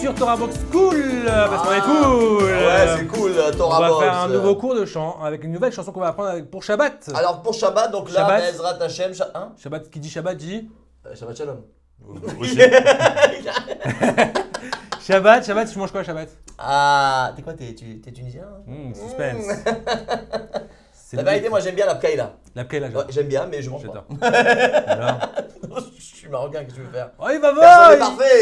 sur Torah Box Cool, parce qu'on est cool. Ouais, c'est cool, Torah Box. On va faire un nouveau cours de chant avec une nouvelle chanson qu'on va apprendre pour Shabbat. Alors pour Shabbat, donc là, Shabbat. Bezrat Hashem, hein Shabbat, qui dit Shabbat dit Shabbat Shalom. Shabbat, tu manges quoi Shabbat? Ah, t'es quoi, t'es tunisien Suspense. C'est La vérité, moi j'aime bien la pkaïla. La pkaïla, Ouais, j'aime bien, mais je mange j'adore. pas. Alors Je suis marocain, qu'est-ce que tu veux faire? Oh, il va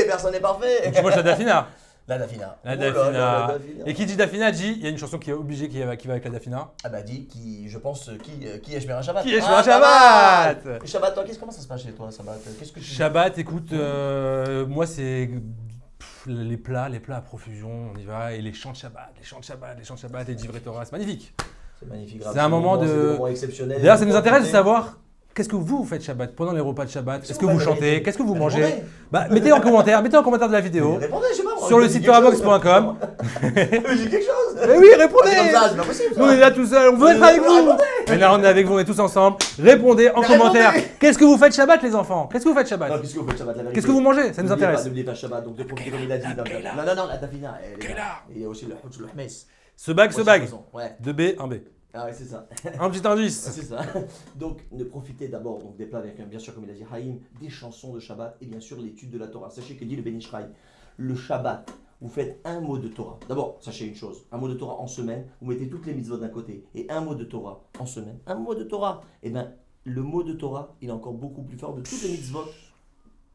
Personne n'est parfait. Tu manges la dafina. La dafina. La Oh là là, dafina. la dafina. Et qui dit dafina dit, il y a une chanson qui est obligée qui va avec la dafina. Ah bah dis, je pense, qui est Shmira Shabbat. Qui est Ah, Shmira pas Shabbat. mal. Et Shabbat, toi, comment ça se passe chez toi, Shabbat? Qu'est-ce que tu Shabbat, écoute, moi c'est les plats à profusion, on y va, et les chants de Shabbat, les divrei Torah, c'est magnifique. C'est magnifique. C'est un moment c'est des de... moments exceptionnels. D'ailleurs, ça nous intéresse de savoir qu'est-ce que vous faites Shabbat pendant les repas de Shabbat. Est-ce que vous faites, chantez? Valérie? Qu'est-ce que vous Mais mangez? répondez. Bah, mettez en commentaire de la vidéo Répondez, je sais pas. moi, sur le dis site quelque torabox.com. chose. J'ai quelque chose. Mais oui, C'est comme répondez! ça, c'est pas possible. Nous on est là tout seul, on veut être avec vous! Mais là on est avec vous, on est tous ensemble. Répondez en Mais commentaire. répondez. Qu'est-ce que vous faites Shabbat les enfants? Qu'est-ce que vous faites Shabbat? Non, qu'est-ce que vous faites Shabbat, la vérité? Qu'est-ce que vous mangez? Ça nous N'oubliez intéresse. pas, n'oubliez pas Shabbat, donc de profiter comme il a dit. Non, la tafina. Et il y a aussi le hmes. Ce bag. Ouais. 2B, 1B. Ah ouais, c'est ça. Un petit indice. C'est ça. Donc, ne profitez d'abord donc, des plats avec, bien sûr, comme il a dit Haïm, des chansons de Shabbat et bien sûr l'étude de la Torah. Sachez que dit le Ben Ish Chai, le Shabbat, vous faites un mot de Torah. D'abord, sachez une chose, un mot de Torah en semaine, vous mettez toutes les mitzvot d'un côté et un mot de Torah en semaine. Un mot de Torah, et bien le mot de Torah, il est encore beaucoup plus fort de toutes les mitzvot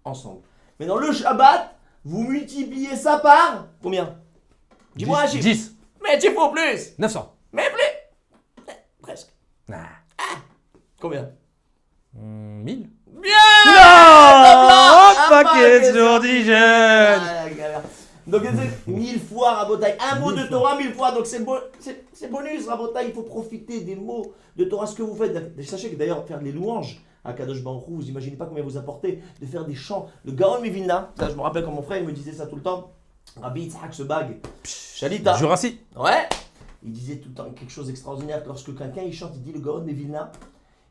ensemble. Mais dans le Shabbat, vous multipliez ça par combien? Dis-moi un chiffre. 10. Mais tu faut plus. 900. Mais plus. Presque. Ah. Combien? 1000. Bien. Non! Un Paquet sur 10 jeunes. Ah, galère. Donc c'est 1000 fois Rabotai, un mot de Torah 1000 fois, donc c'est bonus Rabotai, il faut profiter des mots de Torah, ce que vous faites. Sachez que d'ailleurs faire les louanges à Kadosh Baruch Hu, vous imaginez pas combien vous apportez de faire des chants. Le Gaon Mivilna, ça je me rappelle quand mon frère il me disait ça tout le temps, Rabbi Yitzhak Sebag, Shalita, Jurassi. ouais, il disait tout le temps quelque chose d'extraordinaire, que lorsque quelqu'un il chante, il dit le Gaon Mivilna,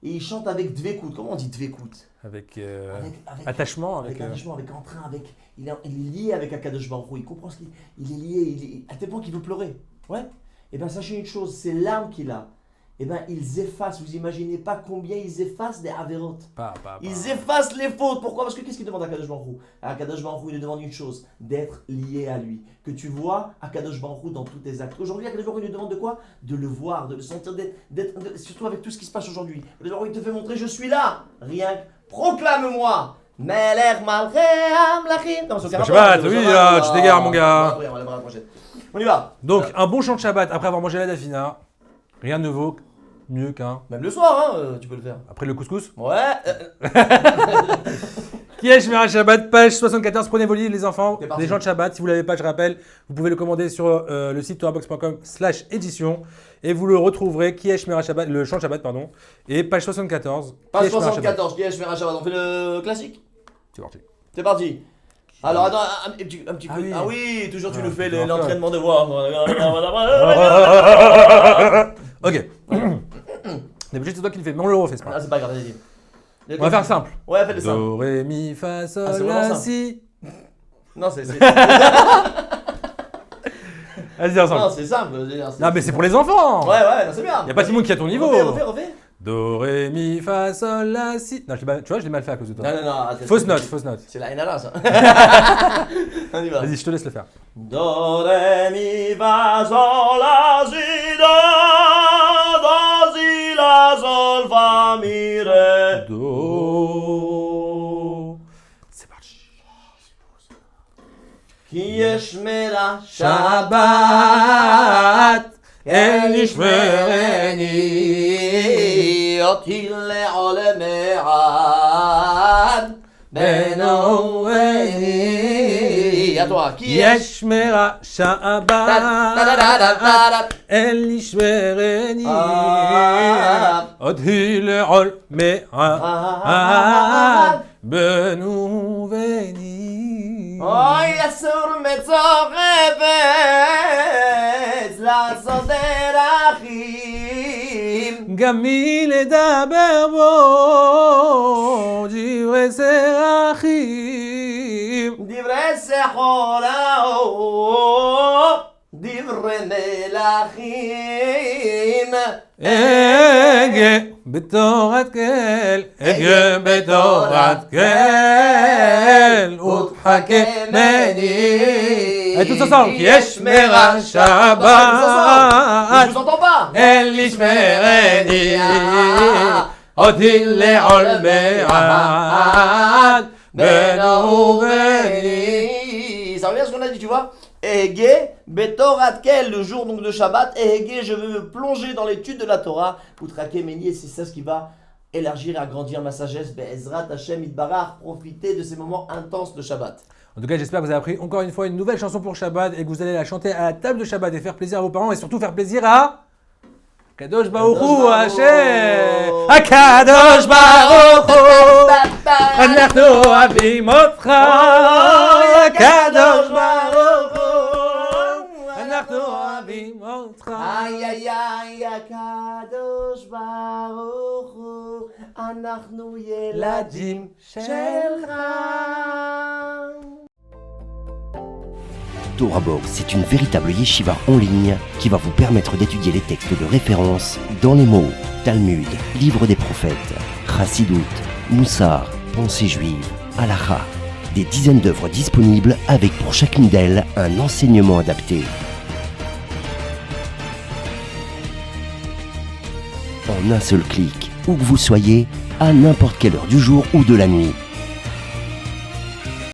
et il chante avec Dvekut, comment on dit Dvekut? Avec Avec attachement. avec attachement, avec entrain, il est lié avec Akadosh Baruch Hu, il comprend ce qu'il il est lié, à tel point qu'il veut pleurer. Ouais. Et bien sachez une chose, ces larmes qu'il a, et ben ils effacent, vous imaginez pas combien ils effacent des avérotes. Ils effacent les fautes. Pourquoi? Parce que qu'est-ce qu'il demande à Akadosh Baruch Hu? Akadosh Baruch Hu, il lui demande une chose, d'être lié à lui. Que tu vois Akadosh Baruch Hu dans tous tes actes. Aujourd'hui, Akadosh Baruch Hu, il lui demande de quoi? De le voir, de le sentir, surtout avec tout ce qui se passe aujourd'hui. Akadosh Baruch Hu, il te fait montrer, je suis là. Rien que proclame-moi. Melech Malchei Amlachim. Shabbat, oui, tu t'égares, mon gars. On y va. Donc, un bon chant de Shabbat après avoir mangé la dafina, rien ne vaut mieux qu'un. Même le soir, hein, tu peux le faire. Après le couscous. Ouais. Qui est Shmira Shabbat, page 74. Prenez vos livres, les enfants. C'est parti. Des chants de Shabbat. Si vous ne l'avez pas, je rappelle, vous pouvez le commander sur le site torabox.com/édition et vous le retrouverez. Qui est Shmira Shabbat, le chant de Shabbat, pardon. Et page 74. Page 74, qui est Shmira Shabbat? On fait le classique. C'est parti. C'est parti. Alors attends, un petit Ah coup. oui. Ah oui, toujours tu Ah, nous fais putain. l'entraînement de voix. Ok. D'habitude, c'est toi qui le fais, mais on le refait, c'est pas Ah, grave. c'est pas grave, vas-y. On va faire simple. Ouais, fais le simple. Do, ré, mi, fa, sol, Ah, c'est vraiment la, simple. si. Non, c'est Vas-y, ensemble. non, c'est simple. Non, mais c'est pour les enfants. Ouais, ouais, non, c'est bien. Y a pas tout le monde qui est à ton niveau. Refais. Do, ré, mi, fa, sol, la, si. Non, tu vois, je l'ai mal fait à cause de toi. Non. Attends, Fausse note. C'est la NLA, ça. On y va. Vas-y, je te laisse le faire. Do, ré, mi, fa, sol, la, si, do, si, la, sol, fa, mi, ré. Do. C'est parti. Qui est Shmira Shabbat. El ישמרני אותי לעולם עד בנורני. À toi, qui est Yeshmera Shabbat. El Yishmereni. Odhi le'ol me'ad. Benuveni. אוי אסור מצורפת לעשות דרכים גם מלדבר בו דברי סרחים. דברי סחורה מלכים. אגה בתורת כל, אגה בתורת כל, ותחכמני. Et tous ensemble, כי ישמרה שבת, Je vous entends pas. אל ישמרני, אותי לעול מעט, בנו ובני. Ça revient à ce qu'on a dit, tu vois. Ehege, Betorat Kel, le jour donc de Shabbat. Ehege, je veux me plonger dans l'étude de la Torah. Outrake Meni, et c'est ça ce qui va élargir et agrandir ma sagesse. Be'ezrat Hashem Itbarach, profiter de ces moments intenses de Shabbat. En tout cas, j'espère que vous avez appris encore une fois une nouvelle chanson pour Shabbat et que vous allez la chanter à la table de Shabbat et faire plaisir à vos parents et surtout faire plaisir à Kadosh Baruch Hu Hashem. Kadosh Baruch Hu, אנחנו אוהבים אותך. Kadosh Baruch Hu, אנחנו אוהבים אותך. Aïe aïe aïe, Kadosh Baruch Hu, אנחנו ילדים שלך. TorahBox, c'est une véritable yeshiva en ligne qui va vous permettre d'étudier les textes de référence dans les mots Talmud, Livre des prophètes, Chassidut, Moussar, Pensée juive, Halakha. Des dizaines d'œuvres disponibles avec pour chacune d'elles un enseignement adapté. En un seul clic, où que vous soyez, à n'importe quelle heure du jour ou de la nuit.